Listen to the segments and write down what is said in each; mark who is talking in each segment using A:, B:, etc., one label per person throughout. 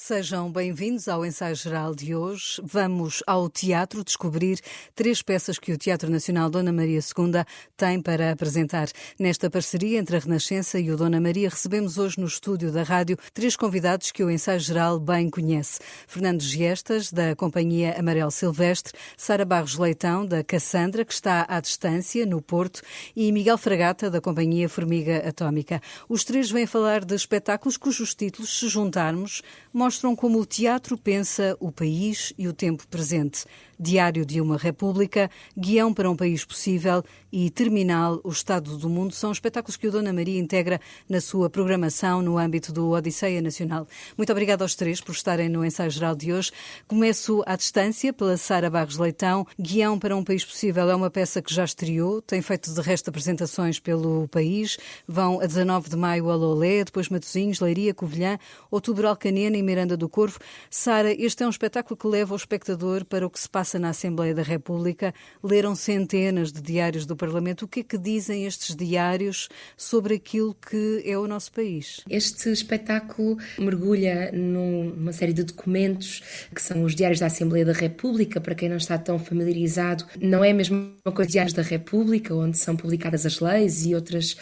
A: Sejam bem-vindos ao Ensaio Geral de hoje. Vamos ao teatro descobrir 3 peças que o Teatro Nacional Dona Maria II tem para apresentar. Nesta parceria entre a Renascença e o Dona Maria, recebemos hoje no estúdio da rádio 3 convidados que o Ensaio Geral bem conhece. Fernando Giestas, da Companhia Amarelo Silvestre, Sara Barros Leitão, da Cassandra, que está à distância, no Porto, e Miguel Fragata, da Companhia Formiga Atómica. Os 3 vêm falar de espetáculos cujos títulos, se juntarmos, mostram como o teatro pensa o país e o tempo presente. Diário de uma República, Guião para um País Possível e Terminal, o Estado do Mundo, são espetáculos que o Dona Maria integra na sua programação no âmbito do Odisseia Nacional. Muito obrigada aos 3 por estarem no Ensaio Geral de hoje. Começo à distância pela Sara Barros Leitão. Guião para um País Possível é uma peça que já estreou, tem feito de resto apresentações pelo país. Vão a 19 de maio a Lolé, depois Matosinhos, Leiria, Covilhã, Outubro Alcanena e Miranda do Corvo. Sara, este é um espetáculo que leva o espectador para o que se passa na Assembleia da República. Leram centenas de diários do Parlamento. O que é que dizem estes diários sobre aquilo que é o nosso país?
B: Este espetáculo mergulha numa série de documentos que são os diários da Assembleia da República. Para quem não está tão familiarizado, não é a mesma coisa que diários da República, onde são publicadas as leis e outras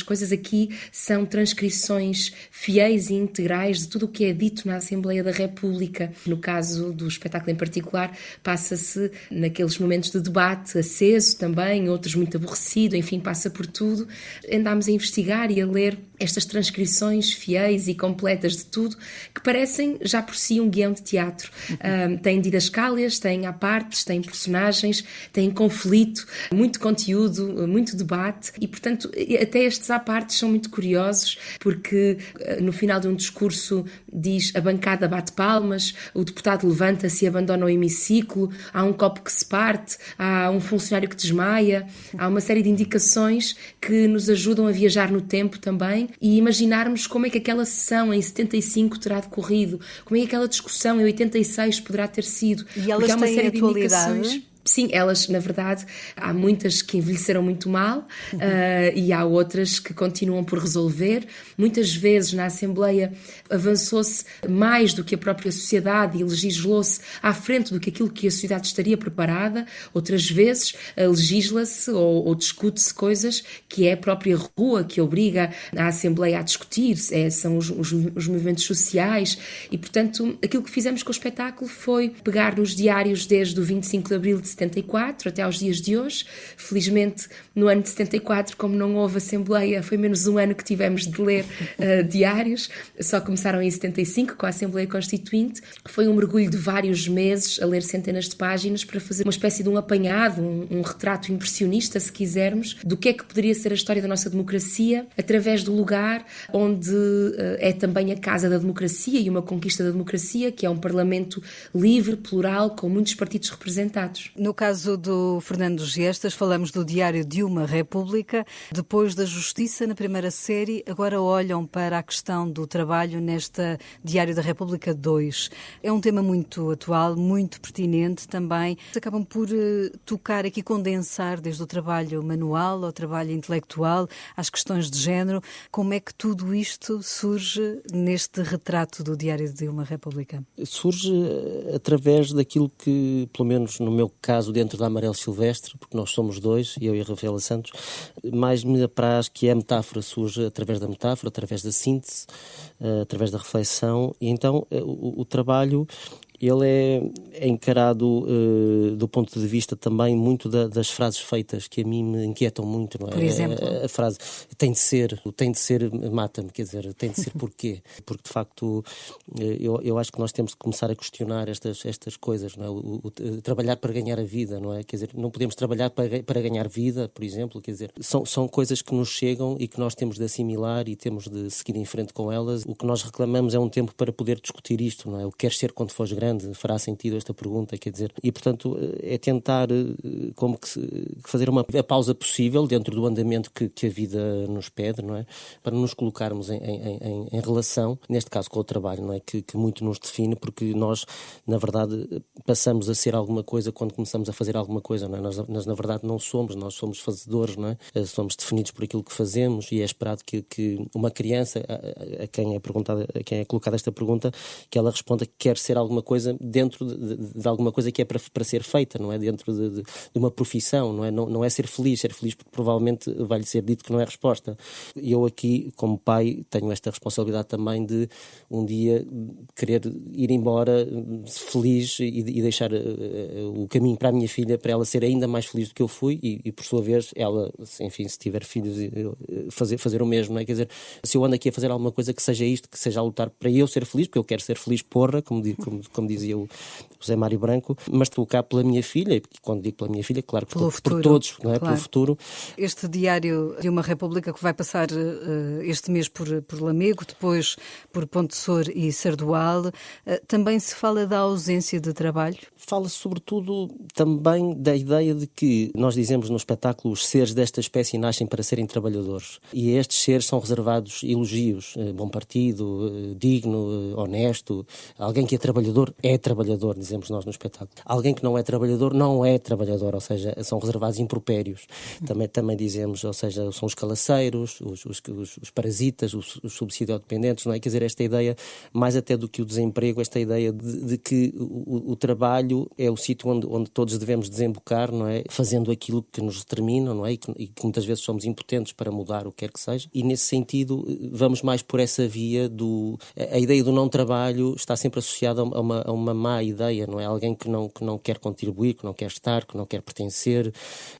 B: coisas. Aqui são transcrições fiéis e integrais de tudo o que é dito na Assembleia da República. No caso do espetáculo em particular, passa-se naqueles momentos de debate aceso também, outros muito aborrecido, enfim, passa por tudo. Andámos a investigar e a ler estas transcrições fiéis e completas de tudo, que parecem já por si um guião de teatro. Tem didascálias, tem apartes, tem personagens, tem conflito, muito conteúdo, muito debate e, portanto, até estes apartes são muito curiosos, porque no final de um discurso diz: a bancada bate palmas, o deputado levanta-se e abandona o hemiciclo, há um copo que se parte, há um funcionário que desmaia, há uma série de indicações que nos ajudam a viajar no tempo também e imaginarmos como é que aquela sessão em 75 terá decorrido, como é que aquela discussão em 86 poderá ter sido.
A: E elas têm atualidade?
B: Sim, elas, na verdade, há muitas que envelheceram muito mal e há outras que continuam por resolver. Muitas vezes na Assembleia avançou-se mais do que a própria sociedade e legislou-se à frente do que aquilo que a sociedade estaria preparada. Outras vezes legisla-se ou discute-se coisas que é a própria rua que obriga a Assembleia a discutir, são os movimentos sociais e, portanto, aquilo que fizemos com o espetáculo foi pegar nos diários desde o 25 de Abril de 74 até aos dias de hoje. Felizmente, no ano de 74, como não houve Assembleia, foi menos um ano que tivemos de ler diários, só começaram em 75 com a Assembleia Constituinte. Foi um mergulho de vários meses a ler centenas de páginas para fazer uma espécie de um apanhado, um retrato impressionista, se quisermos, do que é que poderia ser a história da nossa democracia, através do lugar onde é também a casa da democracia e uma conquista da democracia, que é um Parlamento livre, plural, com muitos partidos representados.
A: No caso do Fernando Giestas, falamos do Diário de uma República. Depois da Justiça, na primeira série, agora olham para a questão do trabalho nesta Diário da República 2. É um tema muito atual, muito pertinente também. Acabam por tocar aqui, condensar desde o trabalho manual ao trabalho intelectual, às questões de género. Como é que tudo isto surge neste retrato do Diário de uma República?
C: Surge através daquilo que, pelo menos no meu caso, dentro da Amarelo Silvestre, porque nós somos 2, eu e a Rafaela Santos, mais me apraz que a metáfora surge através da metáfora, através da síntese, através da reflexão, e então o trabalho ele é encarado do ponto de vista também muito das frases feitas, que a mim me inquietam muito, não é?
A: Por exemplo?
C: A frase tem de ser, mata-me, quer dizer, tem de ser porquê? Porque, de facto, eu acho que nós temos de começar a questionar estas coisas, não é? O trabalhar para ganhar a vida, não é? Quer dizer, não podemos trabalhar para ganhar vida, por exemplo, quer dizer, são coisas que nos chegam e que nós temos de assimilar e temos de seguir em frente com elas. O que nós reclamamos é um tempo para poder discutir isto, não é? O que queres ser quando fores grande, grande, fará sentido esta pergunta, quer dizer, e portanto é tentar como que fazer a pausa possível dentro do andamento que a vida nos pede, não é? Para nos colocarmos em relação, neste caso com o trabalho, não é? Que muito nos define, porque nós, na verdade, passamos a ser alguma coisa quando começamos a fazer alguma coisa, não é? Nós na verdade não somos, nós somos fazedores, não é? Somos definidos por aquilo que fazemos e é esperado que uma criança, a quem é colocada esta pergunta, que ela responda que quer ser alguma coisa dentro de alguma coisa que é para ser feita, não é? Dentro de uma profissão, não é? Não é ser feliz porque provavelmente vai-lhe ser dito que não é resposta. Eu aqui, como pai, tenho esta responsabilidade também de um dia querer ir embora feliz e deixar o caminho para a minha filha, para ela ser ainda mais feliz do que eu fui e por sua vez, ela, enfim, se tiver filhos, fazer o mesmo, não é? Quer dizer, se eu ando aqui a fazer alguma coisa que seja isto, que seja a lutar para eu ser feliz, porque eu quero ser feliz, porra, como dizia o José Mário Branco, mas colocar pela minha filha, e quando digo pela minha filha, claro que por todos, não é? Claro. Pelo futuro.
A: Este Diário de uma República que vai passar este mês por Lamego, depois por Ponte Sor e Sardual, também se fala da ausência de trabalho?
C: Fala-se sobretudo também da ideia de que nós dizemos no espetáculo os seres desta espécie nascem para serem trabalhadores e a estes seres são reservados elogios, bom partido, digno, honesto, alguém que é trabalhador, dizemos nós no espetáculo. Alguém que não é trabalhador, não é trabalhador, ou seja, são reservados impropérios. Também dizemos, ou seja, são os calaceiros, os parasitas, os subsidiodependentes, não é? Quer dizer, esta ideia, mais até do que o desemprego, esta ideia de que o trabalho é o sítio onde todos devemos desembocar, não é? Fazendo aquilo que nos determina, não é? E que muitas vezes somos impotentes para mudar o que quer que seja. E nesse sentido, vamos mais por essa via a ideia do não trabalho está sempre associada a uma má ideia, não é? Alguém que não quer contribuir, que não quer estar, que não quer pertencer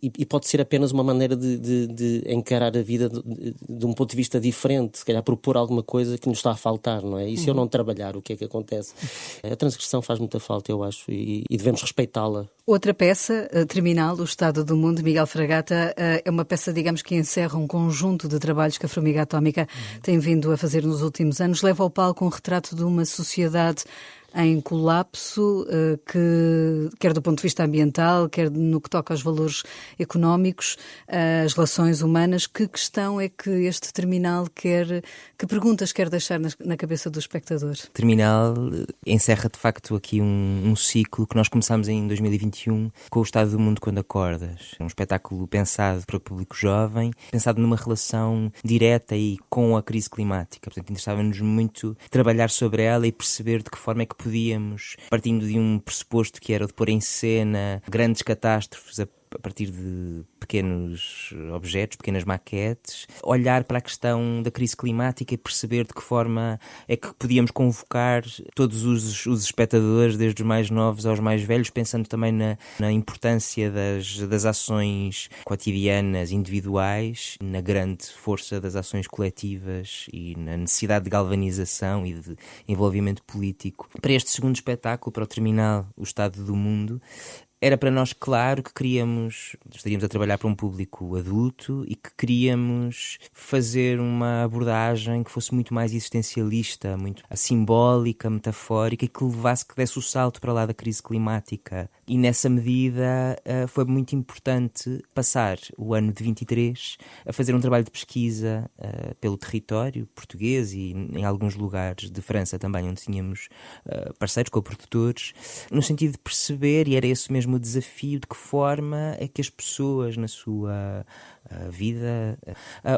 C: e pode ser apenas uma maneira de encarar a vida de um ponto de vista diferente, se calhar propor alguma coisa que nos está a faltar, não é? E se eu não trabalhar, o que é que acontece? A transgressão faz muita falta, eu acho, e devemos respeitá-la.
A: Outra peça, Terminal, O Estado do Mundo, Miguel Fragata, é uma peça, digamos, que encerra um conjunto de trabalhos que a Formiga Atómica tem vindo a fazer nos últimos anos. Leva ao palco um retrato de uma sociedade em colapso, que quer do ponto de vista ambiental, quer no que toca aos valores económicos, as relações humanas. Que questão é que este Terminal que perguntas quer deixar na cabeça do espectador?
D: Terminal encerra de facto aqui um ciclo que nós começámos em 2021 com o Estado do Mundo Quando Acordas. É um espetáculo pensado para o público jovem, pensado numa relação direta e com a crise climática. Portanto, interessava-nos muito trabalhar sobre ela e perceber de que forma é que podíamos, partindo de um pressuposto que era o de pôr em cena grandes catástrofes a partir de pequenos objetos, pequenas maquetes, olhar para a questão da crise climática e perceber de que forma é que podíamos convocar todos os espectadores, desde os mais novos aos mais velhos, pensando também na importância das ações cotidianas, individuais, na grande força das ações coletivas e na necessidade de galvanização e de envolvimento político. Para este segundo espetáculo, para o Terminal, O Estado do Mundo, era para nós claro que estaríamos a trabalhar para um público adulto e que queríamos fazer uma abordagem que fosse muito mais existencialista, muito simbólica, metafórica e que desse o salto para lá da crise climática. E nessa medida foi muito importante passar o ano de 23 a fazer um trabalho de pesquisa pelo território português e em alguns lugares de França também, onde tínhamos parceiros, co-produtores, no sentido de perceber, e era esse mesmo o desafio, de que forma é que as pessoas na sua vida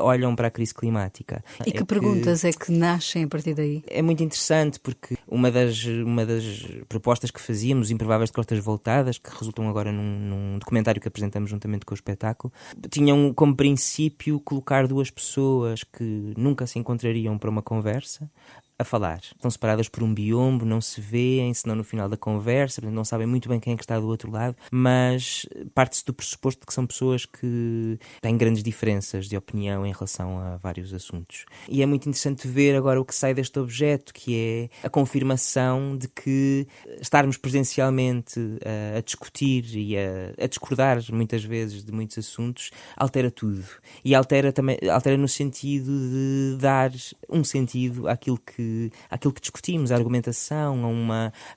D: olham para a crise climática.
A: E que perguntas é que nascem a partir daí?
D: É muito interessante porque uma das propostas que fazíamos, Improváveis de Costas Voltadas, que resultam agora num documentário que apresentamos juntamente com o espetáculo, tinham como princípio colocar duas pessoas que nunca se encontrariam para uma conversa a falar. Estão separadas por um biombo, não se veem, senão no final da conversa, não sabem muito bem quem é que está do outro lado, mas parte-se do pressuposto de que são pessoas que têm grandes diferenças de opinião em relação a vários assuntos. E é muito interessante ver agora o que sai deste objeto, que é a confirmação de que estarmos presencialmente a discutir e a discordar muitas vezes de muitos assuntos altera tudo. E altera no sentido de dar um sentido àquilo que àquilo que discutimos, à argumentação,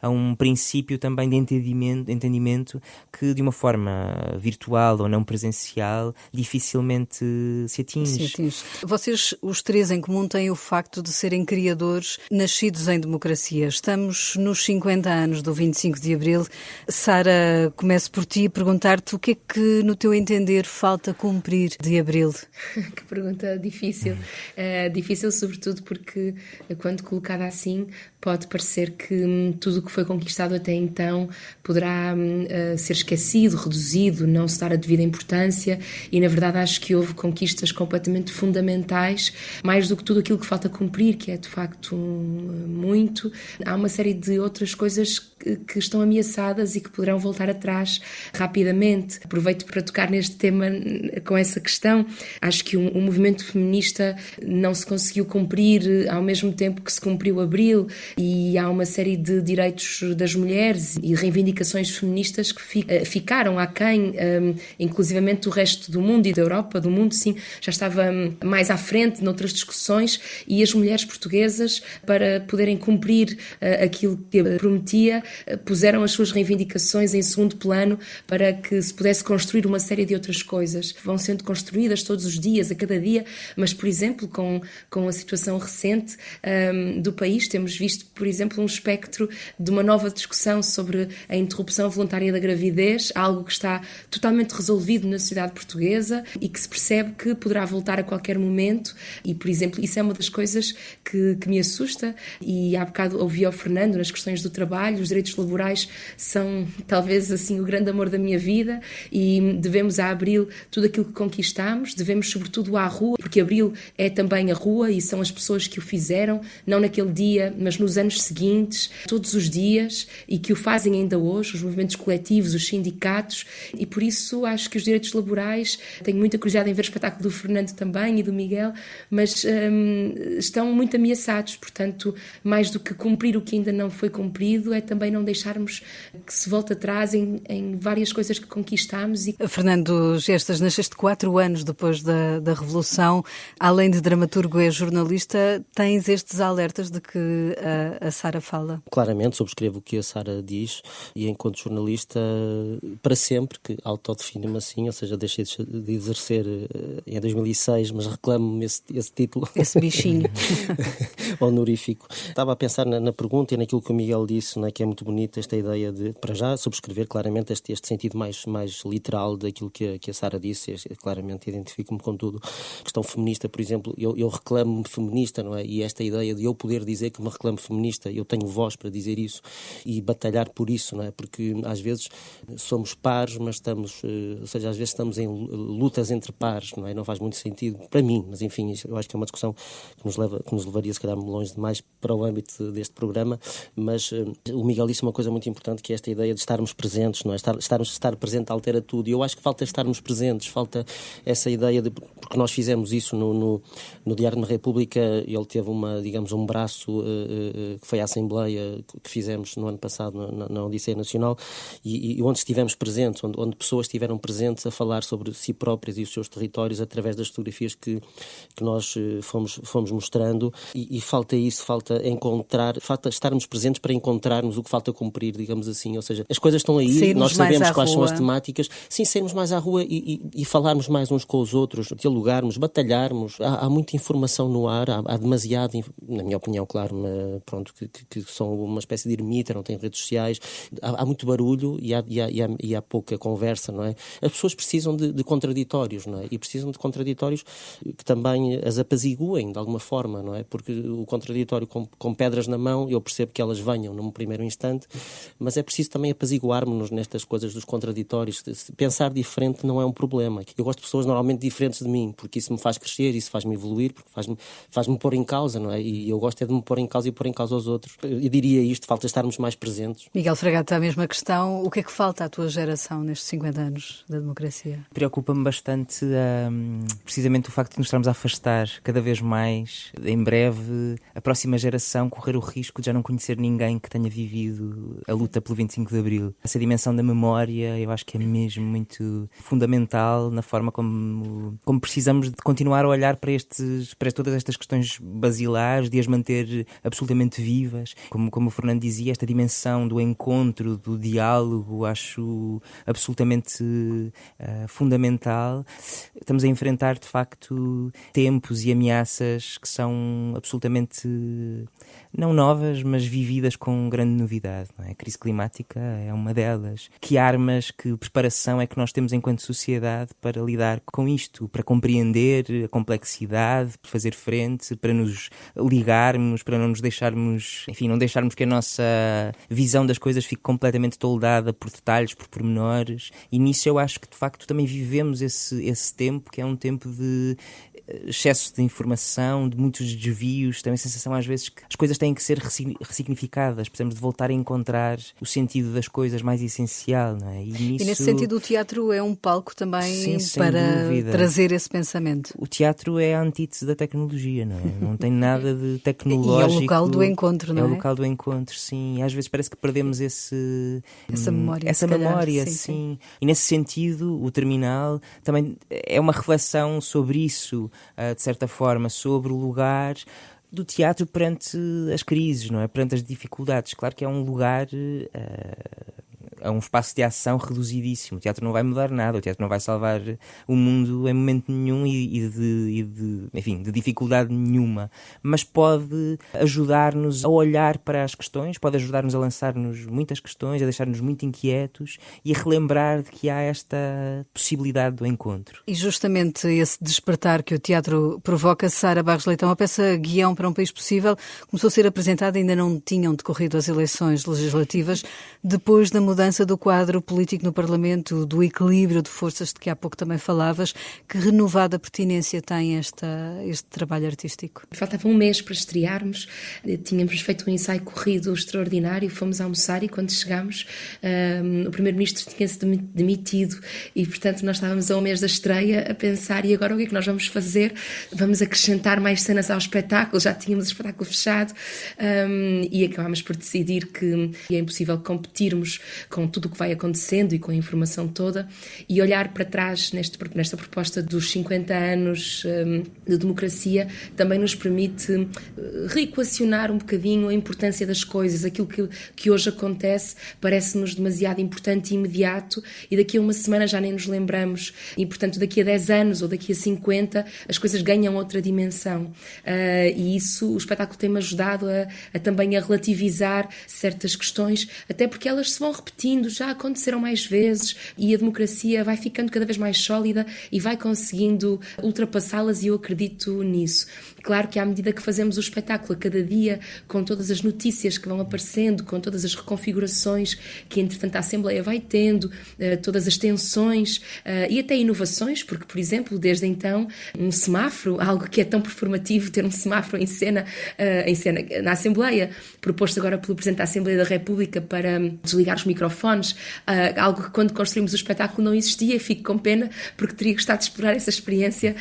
D: a um princípio também de entendimento que, de uma forma virtual ou não presencial, dificilmente se atinge.
A: Vocês, os três em comum, têm o facto de serem criadores nascidos em democracia. Estamos nos 50 anos do 25 de Abril. Sara, começo por ti, perguntar-te o que é que, no teu entender, falta cumprir de Abril?
B: Que pergunta difícil. Difícil sobretudo porque, quando colocada assim, pode parecer que tudo o que foi conquistado até então poderá ser esquecido, reduzido, não se dar a devida importância, e na verdade acho que houve conquistas completamente fundamentais, mais do que tudo aquilo que falta cumprir, que é de facto muito. Há uma série de outras coisas que estão ameaçadas e que poderão voltar atrás rapidamente. Aproveito para tocar neste tema com essa questão. Acho que o movimento feminista não se conseguiu cumprir ao mesmo tempo que se cumpriu Abril, e há uma série de direitos das mulheres e reivindicações feministas que ficaram aquém, inclusivamente do resto do mundo e da Europa, do mundo, sim, já estava mais à frente noutras discussões, e as mulheres portuguesas, para poderem cumprir aquilo que prometia, puseram as suas reivindicações em segundo plano para que se pudesse construir uma série de outras coisas. Vão sendo construídas todos os dias, a cada dia, mas, por exemplo, com a situação recente do país, temos visto, por exemplo, um espectro de uma nova discussão sobre a interrupção voluntária da gravidez, algo que está totalmente resolvido na sociedade portuguesa e que se percebe que poderá voltar a qualquer momento. E, por exemplo, isso é uma das coisas que me assusta, e há bocado ouvi ao Fernando nas questões do trabalho. Os direitos laborais são talvez assim o grande amor da minha vida, e devemos a Abril tudo aquilo que conquistamos, devemos sobretudo à rua, porque Abril é também a rua e são as pessoas que o fizeram, não naquele dia, mas nos anos seguintes, todos os dias, e que o fazem ainda hoje, os movimentos coletivos, os sindicatos, e por isso acho que os direitos laborais, tenho muita curiosidade em ver o espetáculo do Fernando também e do Miguel, mas estão muito ameaçados. Portanto, mais do que cumprir o que ainda não foi cumprido, é também não deixarmos que se volte atrás em várias coisas que conquistámos.
A: Fernando Gestas, nasceste 4 anos depois da Revolução. Além de dramaturgo e jornalista, tens estes alertas de que a Sara fala?
C: Claramente, subscrevo o que a Sara diz, e enquanto jornalista, para sempre, que autodefino-me assim, ou seja, deixei de exercer em 2006, mas reclamo-me esse título.
A: Esse bichinho.
C: Honorífico. Estava a pensar na pergunta e naquilo que o Miguel disse, né, que é muito bonita esta ideia de, para já, subscrever claramente este sentido mais literal daquilo que a Sara disse. Claramente identifico-me com tudo. A questão feminista, por exemplo, eu reclamo-me feminista, não é? E esta ideia de eu poder dizer que me reclamo feminista, eu tenho voz para dizer isso e batalhar por isso, não é? Porque às vezes somos pares, mas estamos, ou seja, às vezes estamos em lutas entre pares, não é? Não faz muito sentido para mim, mas enfim, eu acho que é uma discussão que nos levaria se calhar longe demais para o âmbito deste programa, mas o Miguel disse uma coisa muito importante, que é esta ideia de estarmos presentes, não é? Estar presente altera tudo, e eu acho que falta estarmos presentes, falta essa ideia de, porque nós fizemos isso no Diário da República. Ele teve um braço que foi a Assembleia que fizemos no ano passado na Odisseia Nacional, e onde estivemos presentes, onde pessoas estiveram presentes a falar sobre si próprias e os seus territórios através das fotografias que nós fomos mostrando, e falta isso, falta estarmos presentes para encontrarmos o que falta cumprir, digamos assim, ou seja, as coisas estão aí,
A: sairmos
C: nós sabemos quais
A: rua.
C: são as temáticas, sim, sairmos mais à rua e falarmos mais uns com os outros, dialogarmos, batalharmos. Há muita informação no ar, há demasiado, na minha opinião, claro, pronto, que são uma espécie de ermita, não têm redes sociais, há muito barulho e há pouca conversa, não é? As pessoas precisam de contraditórios, não é? E precisam de contraditórios que também as apaziguem de alguma forma, não é? Porque o contraditório com pedras na mão, eu percebo que elas venham num primeiro instante, mas é preciso também apaziguarmos-nos nestas coisas dos contraditórios. Pensar diferente não é um problema. Eu gosto de pessoas normalmente diferentes de mim, porque isso me faz crescer, isso faz-me evoluir, porque faz-me pôr em causa, não é? E eu gosto é de me pôr em causa e pôr em causa aos outros. Eu diria isto, falta estarmos mais presentes.
A: Miguel Fragata, a mesma questão. O que é que falta à tua geração nestes 50 anos da democracia?
D: Preocupa-me bastante precisamente o facto de nos estarmos a afastar cada vez mais. Em breve, a próxima geração correr o risco de já não conhecer ninguém que tenha vivido a luta pelo 25 de Abril. Essa dimensão da memória eu acho que é mesmo muito fundamental na forma como precisamos de continuar a olhar para todas estas questões basilares, de as manter absolutamente vivas. Como o Fernando dizia, esta dimensão do encontro, do diálogo, acho absolutamente fundamental. Estamos a enfrentar, de facto, tempos e ameaças que são absolutamente não novas, mas vividas com grande novidade. Não é? A crise climática é uma delas. Que armas, que preparação é que nós temos enquanto sociedade para lidar com isto, para compreender a complexidade, para fazer frente, para nos ligarmos, para não nos deixarmos, enfim, não deixarmos que a nossa visão das coisas fique completamente toldada por detalhes, por pormenores. E nisso eu acho que, de facto, também vivemos esse tempo, que é um tempo de excesso de informação, de muitos desvios. Tenho a sensação às vezes que as coisas têm que ser ressignificadas, precisamos de voltar a encontrar o sentido das coisas mais essencial, não é?
A: E nesse sentido o teatro é um palco também
D: sim,
A: para
D: dúvida.
A: Trazer esse pensamento.
D: O teatro é a antítese da tecnologia, não é? Não tem nada de tecnológico.
A: E é o local do encontro, não é?
D: É o local do encontro, sim. E às vezes parece que perdemos essa memória.
A: Essa memória,
D: sim. E nesse sentido, o Terminal também é uma reflexão sobre isso, de certa forma, sobre o lugar do teatro perante as crises, não é? Perante as dificuldades. Claro que é um lugar, é um espaço de ação reduzidíssimo. O teatro não vai mudar nada, o teatro não vai salvar o mundo em momento nenhum enfim, de dificuldade nenhuma. Mas pode ajudar-nos a olhar para as questões, pode ajudar-nos a lançar-nos muitas questões, a deixar-nos muito inquietos e a relembrar de que há esta possibilidade do encontro.
A: E justamente esse despertar que o teatro provoca, Sara Barros Leitão, a peça Guião para um País Possível, começou a ser apresentada, ainda não tinham decorrido as eleições legislativas, depois da mudança do quadro político no Parlamento, do equilíbrio de forças de que há pouco também falavas. Que renovada pertinência tem este trabalho artístico?
B: Faltava um mês para estrearmos, tínhamos feito um ensaio corrido extraordinário, fomos almoçar e quando chegámos o Primeiro-Ministro tinha-se demitido e, portanto, nós estávamos a um mês da estreia a pensar, e agora o que é que nós vamos fazer? Vamos acrescentar mais cenas ao espetáculo, já tínhamos o espetáculo fechado e acabámos por decidir que é impossível competirmos com tudo o que vai acontecendo e com a informação toda, e olhar para trás nesta proposta dos 50 anos de democracia também nos permite reequacionar um bocadinho a importância das coisas. Aquilo que hoje acontece parece-nos demasiado importante e imediato e daqui a uma semana já nem nos lembramos e, portanto, daqui a 10 anos ou daqui a 50 as coisas ganham outra dimensão e isso o espetáculo tem-me ajudado a também a relativizar certas questões, até porque elas se vão repetindo, já aconteceram mais vezes e a democracia vai ficando cada vez mais sólida e vai conseguindo ultrapassá-las e eu acredito nisso. Claro que à medida que fazemos o espetáculo a cada dia, com todas as notícias que vão aparecendo, com todas as reconfigurações que entretanto a Assembleia vai tendo, todas as tensões e até inovações, porque, por exemplo, desde então, um semáforo, algo que é tão performativo, ter um semáforo em cena na Assembleia, proposto agora pelo Presidente da Assembleia da República para desligar os microfones, algo que quando construímos o espetáculo não existia, e fico com pena porque teria gostado de explorar essa experiência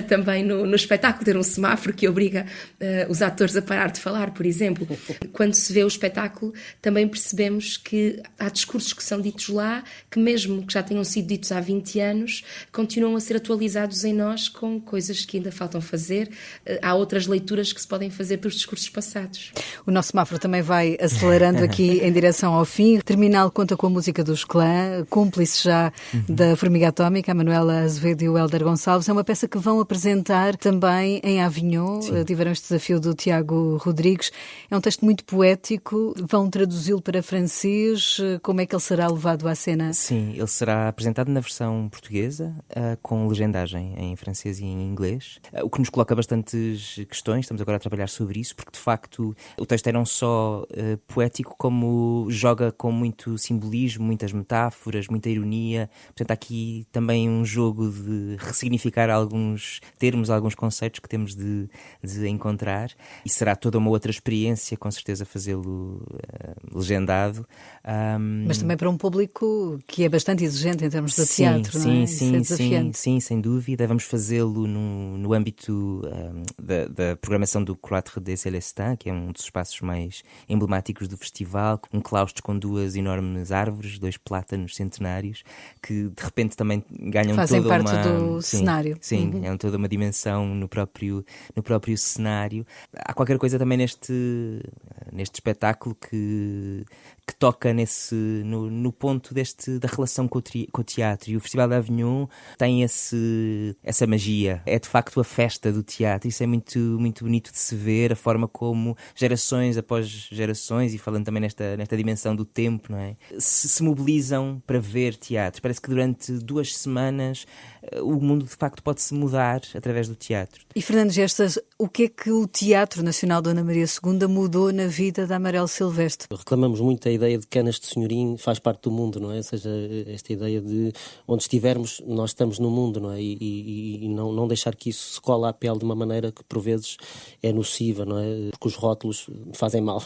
B: também no espetáculo, ter um semáforo que obriga os atores a parar de falar, por exemplo. Quando se vê o espetáculo também percebemos que há discursos que são ditos lá, que mesmo que já tenham sido ditos há 20 anos, continuam a ser atualizados em nós com coisas que ainda faltam fazer. Há outras leituras que se podem fazer dos discursos passados.
A: O nosso semáforo também vai acelerando aqui em direção ao fim. O Terminal conta com a música dos Clã, cúmplice já da Formiga Atómica, a Manuela Azevedo e o Hélder Gonçalves. É uma peça que vão apresentar também em Avignon. Sim. Tiveram este desafio do Tiago Rodrigues. É um texto muito poético. Vão traduzi-lo para francês. Como é que ele será levado à cena?
D: Sim, ele será apresentado na versão portuguesa, com legendagem em francês e em inglês, o que nos coloca bastantes questões. Estamos agora a trabalhar sobre isso, porque de facto o texto é não só poético, como joga com muito simbolismo, muitas metáforas, muita ironia. Portanto, há aqui também um jogo de ressignificar alguns termos, alguns conceitos que temos de de encontrar, e será toda uma outra experiência, com certeza, fazê-lo legendado.
A: Mas também para um público que é bastante exigente em termos de teatro, não é? Isso é desafiante.
D: Sim, sem dúvida. Vamos fazê-lo no âmbito da programação do Cloître des Célestins, que é um dos espaços mais emblemáticos do festival, um claustro com 2 enormes árvores, 2 plátanos centenários, que de repente também ganham
A: fazem
D: toda
A: parte do cenário.
D: Sim, é toda uma dimensão no próprio cenário. Há qualquer coisa também neste espetáculo que toca no ponto da relação com o teatro, e o Festival d'Avignon tem essa magia. É de facto a festa do teatro. Isso é muito, muito bonito de se ver, a forma como gerações após gerações, e falando também nesta dimensão do tempo, não é? Se mobilizam para ver teatro. Parece que durante 2 semanas o mundo de facto pode-se mudar através do teatro.
A: E Fernando Gestas, o que é que o Teatro Nacional Dona Maria II mudou na vida da Amarelo Silvestre?
C: Reclamamos muito a ideia de Canas de Senhorim faz parte do mundo, não é? Ou seja, esta ideia de onde estivermos, nós estamos no mundo, não é? E não deixar que isso se cola à pele de uma maneira que por vezes é nociva, não é? Porque os rótulos fazem mal,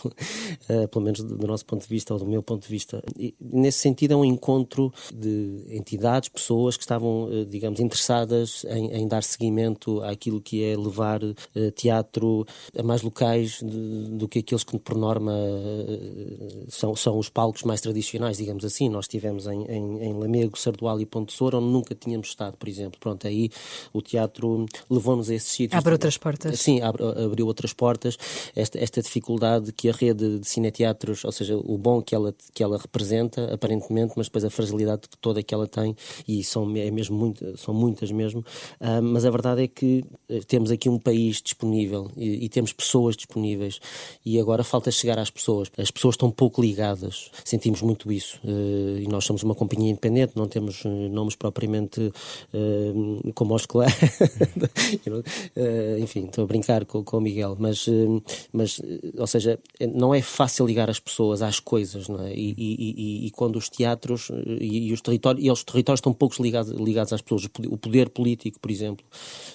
C: pelo menos do nosso ponto de vista ou do meu ponto de vista. E, nesse sentido, é um encontro de entidades, pessoas que estavam, digamos, interessadas em dar seguimento àquilo que é levar teatro a mais locais do que aqueles que, por norma, são os palcos mais tradicionais, digamos assim. Nós estivemos em Lamego, Sardual e Ponte Soura, onde nunca tínhamos estado, por exemplo. Pronto, aí o teatro levou-nos a esses sítios.
A: Abre outras portas.
C: Sim, abriu outras portas. Esta dificuldade que a rede de cineteatros, ou seja, o bom que ela representa, aparentemente, mas depois a fragilidade toda que ela tem, e são muitas mesmo, mas a verdade é que temos aqui um país disponível e temos pessoas disponíveis, e agora falta chegar às pessoas. As pessoas estão pouco ligadas, sentimos muito isso, e nós somos uma companhia independente, não temos nomes propriamente como os clãs. Enfim, estou a brincar com o Miguel, mas ou seja, não é fácil ligar as pessoas às coisas, não é? E quando os teatros e os territórios estão poucos ligados às pessoas, o poder político, por exemplo,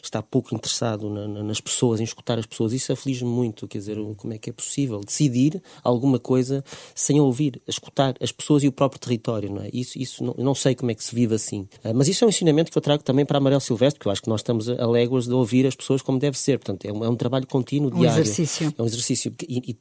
C: está pouco interessado nas pessoas, em escutar as pessoas. Isso aflige-me muito, quer dizer, como é que é possível decidir alguma coisa sem ouvir, escutar as pessoas e o próprio território, não é? Isso não sei como é que se vive assim. Mas isso é um ensinamento que eu trago também para a Amarelo Silvestre, porque eu acho que nós estamos a léguas de ouvir as pessoas como deve ser. Portanto, é um trabalho contínuo, diário.
A: Exercício.
C: É um exercício e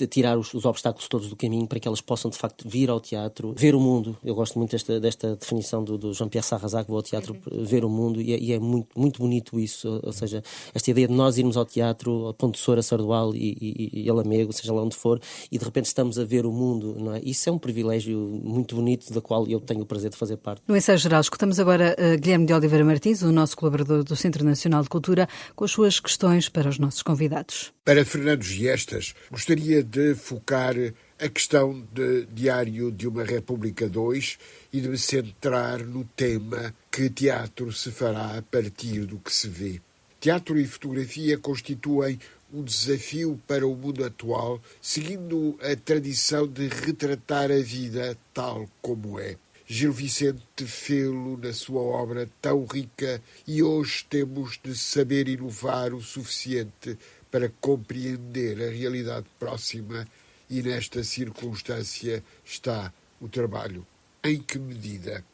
C: tirar os obstáculos todos do caminho para que elas possam, de facto, vir ao teatro, ver o mundo. Eu gosto muito desta definição do Jean-Pierre Sarrazac, vou ao teatro ver o mundo, e é muito, muito bonito isso. Ou seja, esta ideia de nós irmos ao teatro, ao Ponte Soura, Sardual e Lamego, seja lá onde for, e de repente estamos a ver o mundo, não é? Isso é um privilégio muito bonito, da qual eu tenho o prazer de fazer parte.
A: No ensaio geral, escutamos agora Guilherme de Oliveira Martins, o nosso colaborador do Centro Nacional de Cultura, com as suas questões para os nossos convidados.
E: Para Fernando Gestas, gostaria de focar a questão de Diário de uma República 2 e de me centrar no tema que teatro se fará a partir do que se vê. Teatro e fotografia constituem um desafio para o mundo atual, seguindo a tradição de retratar a vida tal como é. Gil Vicente fê-lo na sua obra tão rica, e hoje temos de saber inovar o suficiente para compreender a realidade próxima, e nesta circunstância está o trabalho. Em que medida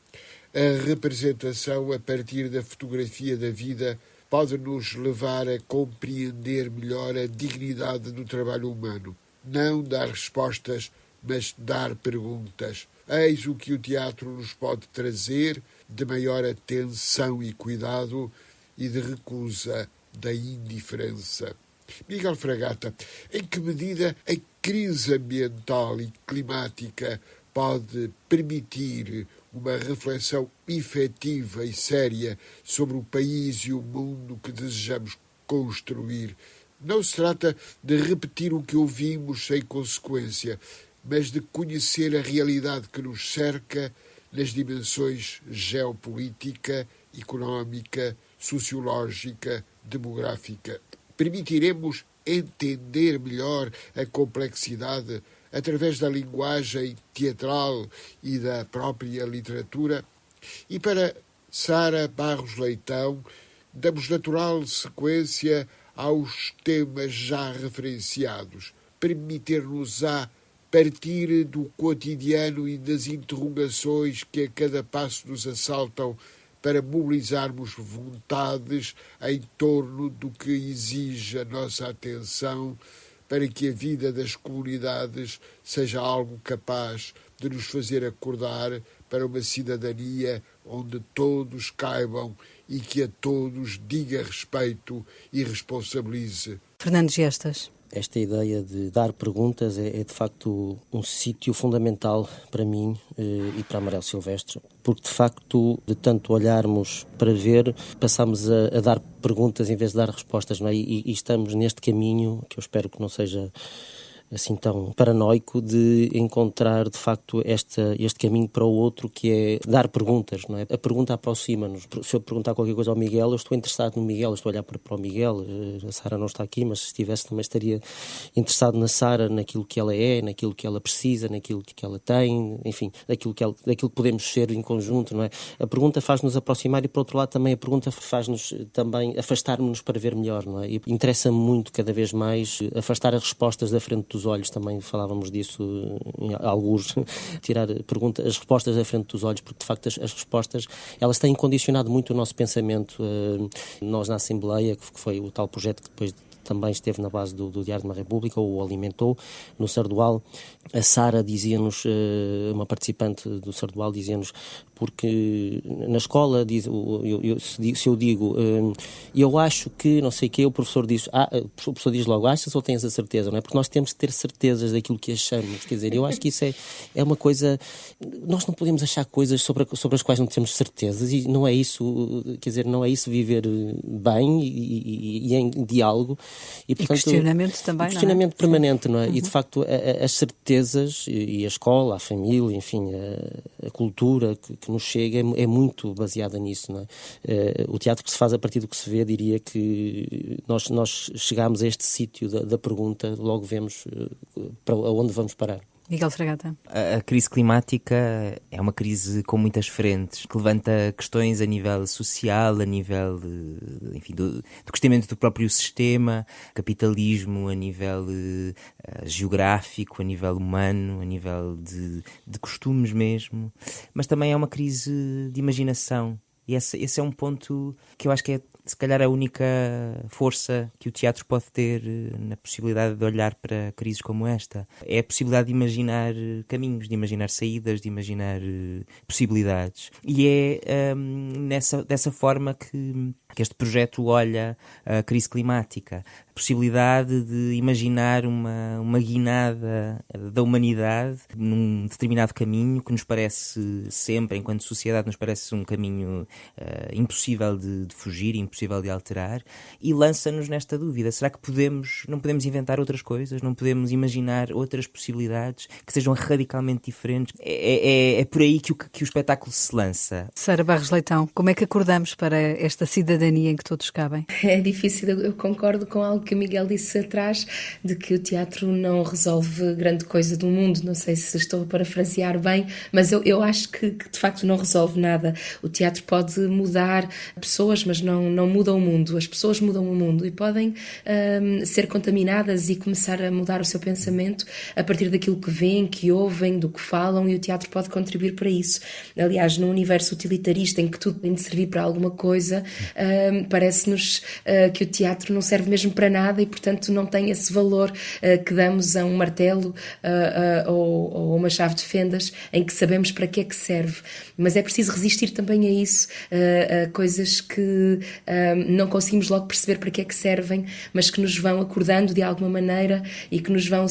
E: a representação a partir da fotografia da vida pode nos levar a compreender melhor a dignidade do trabalho humano? Não dar respostas, mas dar perguntas. Eis o que o teatro nos pode trazer de maior atenção e cuidado e de recusa da indiferença. Miguel Fragata, em que medida a crise ambiental e climática pode permitir uma reflexão efetiva e séria sobre o país e o mundo que desejamos construir? Não se trata de repetir o que ouvimos sem consequência, mas de conhecer a realidade que nos cerca nas dimensões geopolítica, económica, sociológica, demográfica. Permitiremos entender melhor a complexidade através da linguagem teatral e da própria literatura? E para Sara Barros Leitão, damos natural sequência aos temas já referenciados, permitir-nos-á partir do cotidiano e das interrogações que a cada passo nos assaltam para mobilizarmos vontades em torno do que exige a nossa atenção para que a vida das comunidades seja algo capaz de nos fazer acordar para uma cidadania onde todos caibam e que a todos diga respeito e responsabilize.
A: Fernando Gestas.
C: Esta ideia de dar perguntas é de facto um sítio fundamental para mim e para Amarelo Silvestre, porque de facto, de tanto olharmos para ver, passamos a dar perguntas em vez de dar respostas, não é? E estamos neste caminho, que eu espero que não seja assim tão paranoico, de encontrar de facto este caminho para o outro, que é dar perguntas, não é? A pergunta aproxima-nos. Se eu perguntar qualquer coisa ao Miguel, eu estou interessado no Miguel, eu estou a olhar para o Miguel. A Sara não está aqui, mas se estivesse também estaria interessado na Sara, naquilo que ela é, naquilo que ela precisa, naquilo que ela tem, enfim, daquilo que podemos ser em conjunto, não é? A pergunta faz-nos aproximar e, por outro lado, também a pergunta faz-nos também afastar-nos para ver melhor, não é? E interessa-me muito, cada vez mais, afastar as respostas da frente dos olhos. Também falávamos disso em alguns, tirar as respostas da frente dos olhos, porque de facto as respostas, elas têm condicionado muito o nosso pensamento. Nós na Assembleia, que foi o tal projeto que depois também esteve na base do Diário de uma República, ou alimentou, no Sardual, a Sara dizia-nos, uma participante do Sardual, dizia-nos, porque na escola, se eu digo, eu acho que, não sei o quê, o professor diz logo, achas ou tens a certeza, não é? Porque nós temos de ter certezas daquilo que achamos, quer dizer, eu acho que isso é uma coisa, nós não podemos achar coisas sobre as quais não temos certezas, e não é isso, quer dizer, não é isso viver bem e em diálogo.
A: E questionamento também,
C: questionamento
A: não é?
C: Permanente, não é? E de facto as certezas e a escola, a família, enfim, a cultura que nos chega é muito baseada nisso, não é? O teatro que se faz a partir do que se vê, diria que nós chegamos a este sítio da pergunta, logo vemos para onde vamos parar.
A: Miguel Fragata.
D: A crise climática é uma crise com muitas frentes, que levanta questões a nível social, a nível enfim, do questionamento do próprio sistema, capitalismo, a nível geográfico, a nível humano, a nível de costumes mesmo, mas também é uma crise de imaginação. E esse é um ponto que eu acho que é, se calhar, a única força que o teatro pode ter na possibilidade de olhar para crises como esta. É a possibilidade de imaginar caminhos, de imaginar saídas, de imaginar possibilidades. E é dessa forma que este projeto olha a crise climática. A possibilidade de imaginar uma guinada da humanidade num determinado caminho que nos parece sempre, enquanto sociedade, nos parece um caminho impossível de fugir, impossível de alterar, e lança-nos nesta dúvida. Será que não podemos inventar outras coisas? Não podemos imaginar outras possibilidades que sejam radicalmente diferentes? É por aí que o espetáculo se lança.
A: Sara Barros Leitão, como é que acordamos para esta cidadania em que todos cabem?
B: É difícil, eu concordo com algo que o Miguel disse atrás, de que o teatro não resolve grande coisa do mundo. Não sei se estou a parafrasear bem, mas eu acho que de facto não resolve nada. O teatro pode mudar pessoas, mas não muda o mundo. As pessoas mudam o mundo e podem ser contaminadas e começar a mudar o seu pensamento a partir daquilo que veem, que ouvem, do que falam, e o teatro pode contribuir para isso. Aliás, num universo utilitarista em que tudo tem de servir para alguma coisa, parece-nos que o teatro não serve mesmo para nada e, portanto, não tem esse valor que damos a um martelo ou a uma chave de fendas, em que sabemos para que é que serve. Mas é preciso resistir também a isso, a coisas que não conseguimos logo perceber para que é que servem, mas que nos vão acordando de alguma maneira e que nos vão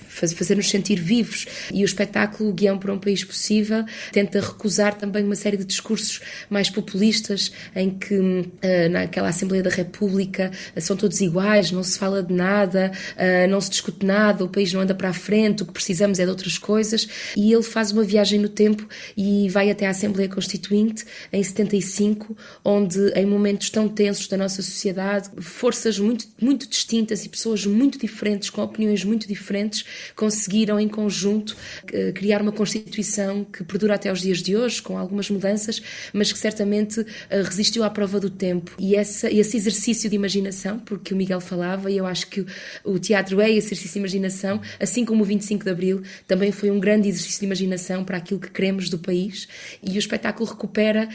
B: fazer-nos sentir vivos. E o espetáculo O Guião para um País Possível tenta recusar também uma série de discursos mais populistas, em que naquela Assembleia da República são todos iguais, não se fala de nada, não se discute nada, o país não anda para a frente, o que precisamos é de outras coisas. E ele faz uma viagem no tempo e vai até à Assembleia Constituinte em 75, onde em momentos tão tensos da nossa sociedade, forças muito, muito distintas e pessoas muito diferentes, com opiniões muito diferentes, conseguiram em conjunto criar uma Constituição que perdura até os dias de hoje, com algumas mudanças, mas que certamente resistiu à prova do tempo. E esse exercício de imaginação imaginação, porque o Miguel falava, e eu acho que o teatro é exercício de imaginação, assim como o 25 de Abril também foi um grande exercício de imaginação para aquilo que queremos do país, e o espetáculo recupera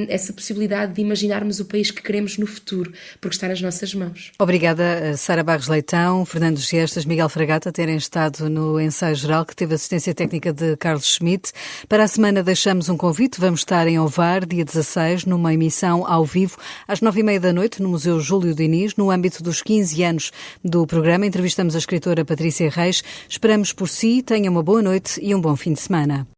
B: essa possibilidade de imaginarmos o país que queremos no futuro, porque está nas nossas mãos.
A: Obrigada, Sara Barros Leitão, Fernando Gestas, Miguel Fragata, terem estado no ensaio geral, que teve assistência técnica de Carlos Schmidt. Para a semana deixamos um convite, vamos estar em Ovar, dia 16, numa emissão ao vivo, às 9h30 da noite, no Museu Júlio Diniz, no âmbito dos 15 anos do programa. Entrevistamos a escritora Patrícia Reis. Esperamos por si, tenha uma boa noite e um bom fim de semana.